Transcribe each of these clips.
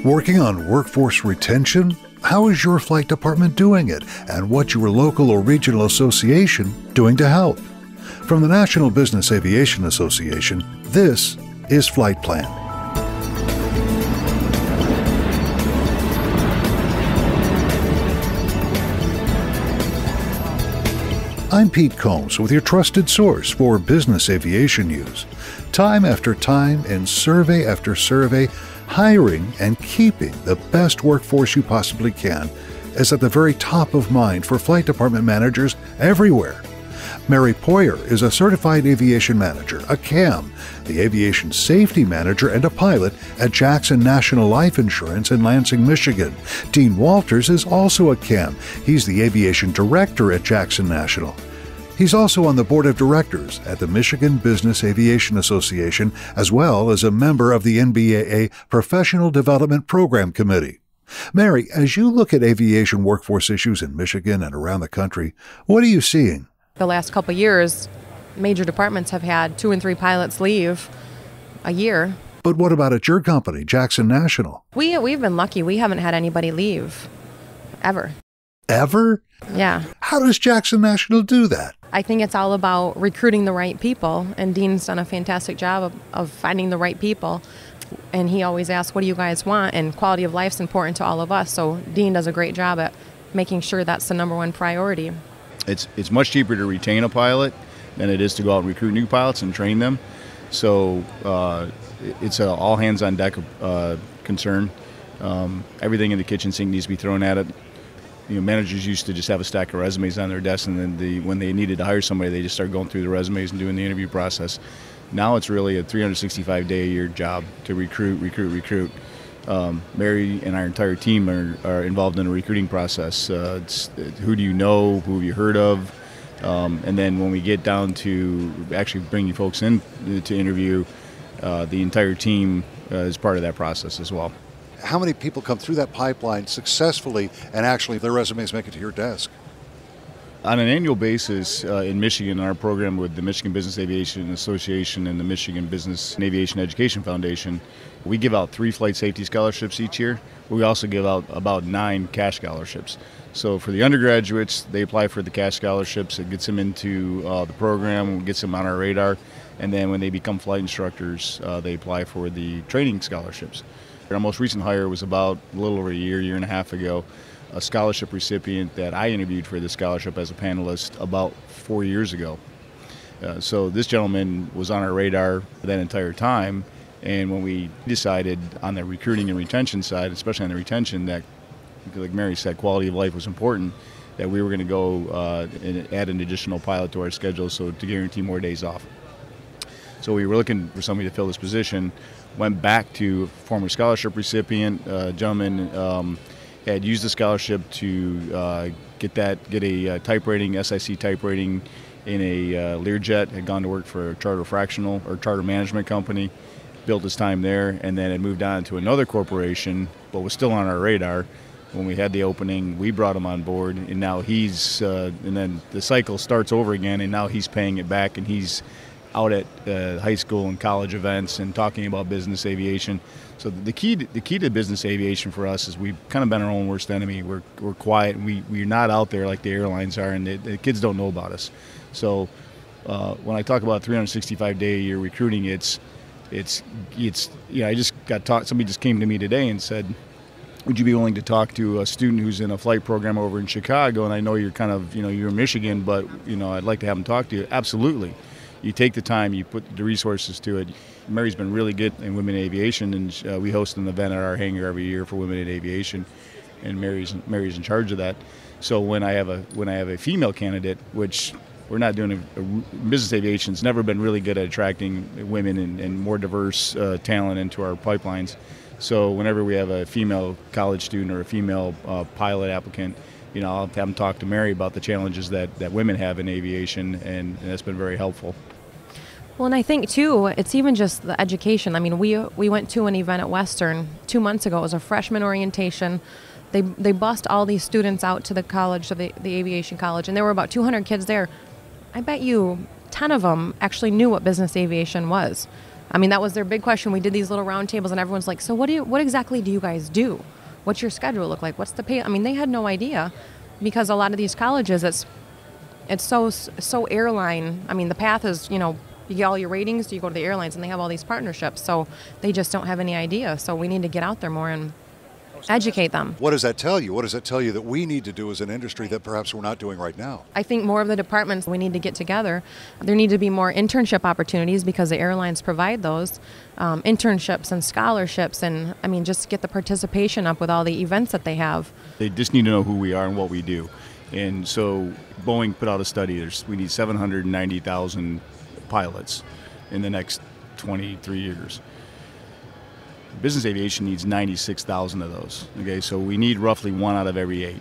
Working on workforce retention? How is your flight department doing it, and what's your local or regional association doing to help? From the National Business Aviation Association, this is Flight Plan. I'm Pete Combs with your trusted source for business aviation news. Time after time, in survey after survey, hiring and keeping the best workforce you possibly can is at the very top of mind for flight department managers everywhere. Mary Poirier is a certified aviation manager, a CAM, the aviation safety manager, and a pilot at Jackson National Life Insurance in Lansing, Michigan. Dean Walters is also a CAM. He's the aviation director at Jackson National. He's also on the board of directors at the Michigan Business Aviation Association, as well as a member of the NBAA Professional Development Program Committee. Mary, as you look at aviation workforce issues in Michigan and around the country, what are you seeing? The last couple of years, major departments have had 2 and 3 pilots leave a year. But what about at your company, Jackson National? We've been lucky. We haven't had anybody leave, ever. Ever? Yeah. How does Jackson National do that? I think it's all about recruiting the right people, and Dean's done a fantastic job of finding the right people. And he always asks, what do you guys want? And quality of life is important to all of us, so Dean does a great job at making sure that's the #1 priority. It's much cheaper to retain a pilot than it is to go out and recruit new pilots and train them. So it's an all hands on deck concern. Everything in the kitchen sink needs to be thrown at it. You know, managers used to just have a stack of resumes on their desk, and then when they needed to hire somebody, they just started going through the resumes and doing the interview process. Now it's really a 365-day-a-year job to recruit. Mary and our entire team are involved in a recruiting process. It's who do you know, who have you heard of, and then when we get down to actually bringing folks in to interview, the entire team is part of that process as well. How many people come through that pipeline successfully and actually their resumes make it to your desk? On an annual basis in Michigan, our program with the Michigan Business Aviation Association and the Michigan Business and Aviation Education Foundation, we give out 3 flight safety scholarships each year. We also give out about 9 cash scholarships. So for the undergraduates, they apply for the cash scholarships. It gets them into the program, gets them on our radar. And then when they become flight instructors, they apply for the training scholarships. Our most recent hire was about a little over a year and a half ago, a scholarship recipient that I interviewed for the scholarship as a panelist about 4 years ago. So this gentleman was on our radar that entire time, and when we decided on the recruiting and retention side, especially on the retention, that, like Mary said, quality of life was important, that we were going to go and add an additional pilot to our schedule so to guarantee more days off. So we were looking for somebody to fill this position, went back to a former scholarship recipient, gentleman had used the scholarship to get a type rating, SIC type rating in a Learjet, had gone to work for a charter fractional or charter management company, built his time there, and then had moved on to another corporation, but was still on our radar. When we had the opening, we brought him on board, and now he's, and then the cycle starts over again, and now he's paying it back, and he's out at high school and college events and talking about business aviation. So the key to business aviation for us is we've kind of been our own worst enemy. We're quiet, and we're not out there like the airlines are, and the kids don't know about us. So when I talk about 365-day-a-year recruiting, it's I just got taught. Somebody just came to me today and said, would you be willing to talk to a student who's in a flight program over in Chicago? And I know you're kind of, you're in Michigan, but I'd like to have them talk to you. Absolutely. You take the time, you put the resources to it. Mary's been really good in women in aviation, and we host an event at our hangar every year for women in aviation, and Mary's in charge of that. So when I have a female candidate, which we're not doing business aviation's never been really good at attracting women and more diverse talent into our pipelines. So whenever we have a female college student or a female pilot applicant, I'll have them talk to Mary about the challenges that women have in aviation, and that's been very helpful. Well, and I think, too, it's even just the education. I mean, we went to an event at Western 2 months ago. It was a freshman orientation. They bussed all these students out to the college, to the aviation college, and there were about 200 kids there. I bet you 10 of them actually knew what business aviation was. I mean, that was their big question. We did these little round tables, and everyone's like, so what exactly do you guys do? What's your schedule look like? What's the pay? I mean, they had no idea, because a lot of these colleges, it's so airline. I mean, the path is, you get all your ratings, you go to the airlines, and they have all these partnerships, so they just don't have any idea. So we need to get out there more and educate them. What does that tell you? What does that tell you that we need to do as an industry that perhaps we're not doing right now? I think more of the departments, we need to get together. There need to be more internship opportunities, because the airlines provide those internships and scholarships, and I mean, just get the participation up with all the events that they have. They just need to know who we are and what we do. And so Boeing put out a study. We need 790,000 pilots in the next 23 years. Business aviation needs 96,000 of those. Okay, so we need roughly 1 out of every 8.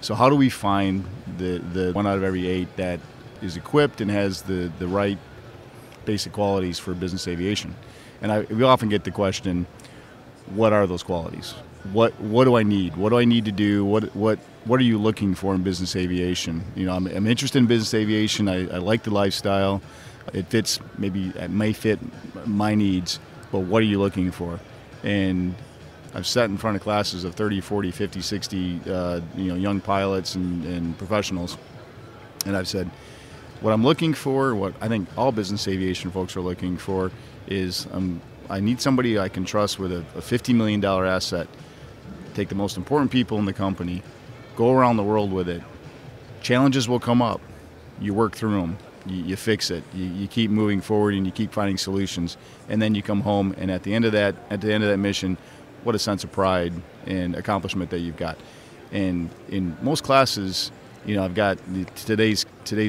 So how do we find the 1 out of every 8 that is equipped and has the right basic qualities for business aviation? And we often get the question, what are those qualities? What do I need? What do I need to do? What are you looking for in business aviation? I'm interested in business aviation. I like the lifestyle. It may fit my needs, but what are you looking for? And I've sat in front of classes of 30, 40, 50, 60 young pilots and professionals, and I've said, what I'm looking for, what I think all business aviation folks are looking for, is I need somebody I can trust with a $50 million asset, take the most important people in the company, go around the world with it. Challenges will come up. You work through them. You fix it. You keep moving forward, and you keep finding solutions. And then you come home, and at the end of that mission, what a sense of pride and accomplishment that you've got. And in most classes, I've got today's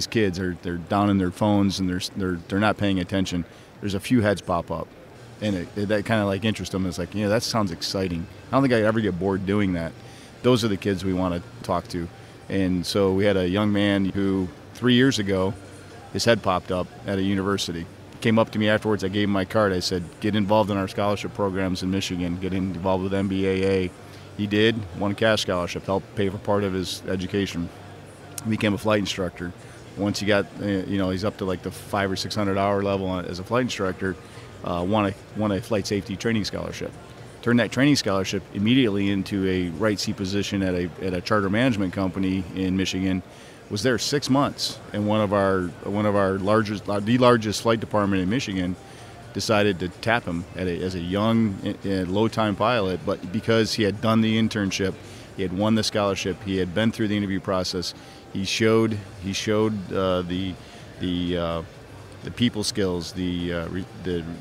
kids they're down in their phones, and they're not paying attention. There's a few heads pop up, and that kind of like interests them. It's like, that sounds exciting. I don't think I ever get bored doing that. Those are the kids we want to talk to. And so we had a young man who 3 years ago, his head popped up at a university. Came up to me afterwards. I gave him my card. I said, get involved in our scholarship programs in Michigan. Get involved with MBAA. He did. Won a cash scholarship. Helped pay for part of his education. He became a flight instructor. Once he got, he's up to like the 500 or 600 hour level as a flight instructor. Won a flight safety training scholarship. Turned that training scholarship immediately into a right seat position at a charter management company in Michigan. Was there 6 months, and one of our largest flight department in Michigan decided to tap him as a young, low-time pilot. But because he had done the internship, he had won the scholarship, he had been through the interview process, he showed the people skills, the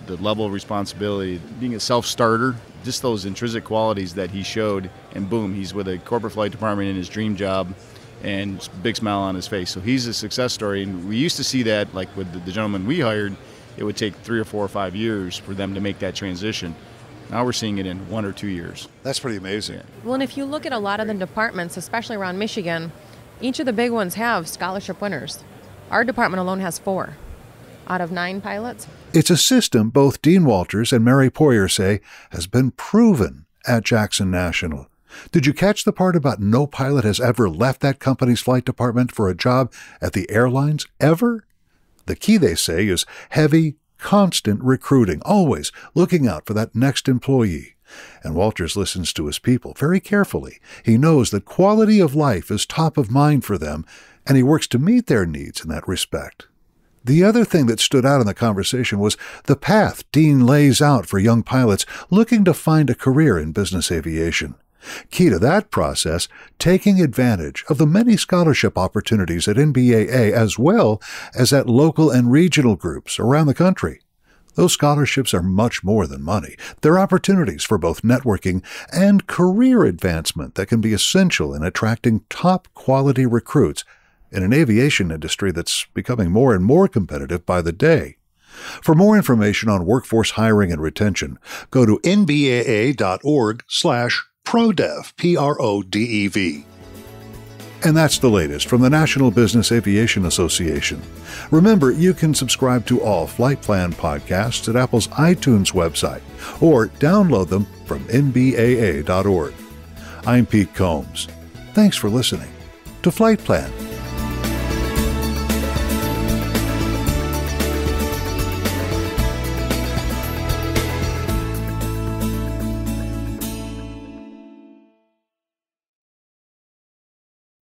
level of responsibility, being a self-starter, just those intrinsic qualities that he showed, and boom, he's with a corporate flight department in his dream job. And big smile on his face. So he's a success story. And we used to see that, like with the gentleman we hired, it would take 3 or 4 or 5 years for them to make that transition. Now we're seeing it in 1 or 2 years. That's pretty amazing. Well, and if you look at a lot of the departments, especially around Michigan, each of the big ones have scholarship winners. Our department alone has 4 out of 9 pilots. It's a system both Dean Walters and Mary Poirier say has been proven at Jackson National. Did you catch the part about no pilot has ever left that company's flight department for a job at the airlines, ever? The key, they say, is heavy, constant recruiting, always looking out for that next employee. And Walters listens to his people very carefully. He knows that quality of life is top of mind for them, and he works to meet their needs in that respect. The other thing that stood out in the conversation was the path Dean lays out for young pilots looking to find a career in business aviation. Key to that process, taking advantage of the many scholarship opportunities at NBAA as well as at local and regional groups around the country. Those scholarships are much more than money. They're opportunities for both networking and career advancement that can be essential in attracting top-quality recruits in an aviation industry that's becoming more and more competitive by the day. For more information on workforce hiring and retention, go to nbaa.org/PRODEV, P-R-O-D-E-V. And that's the latest from the National Business Aviation Association. Remember, you can subscribe to all Flight Plan podcasts at Apple's iTunes website or download them from nbaa.org. I'm Pete Combs. Thanks for listening to Flight Plan.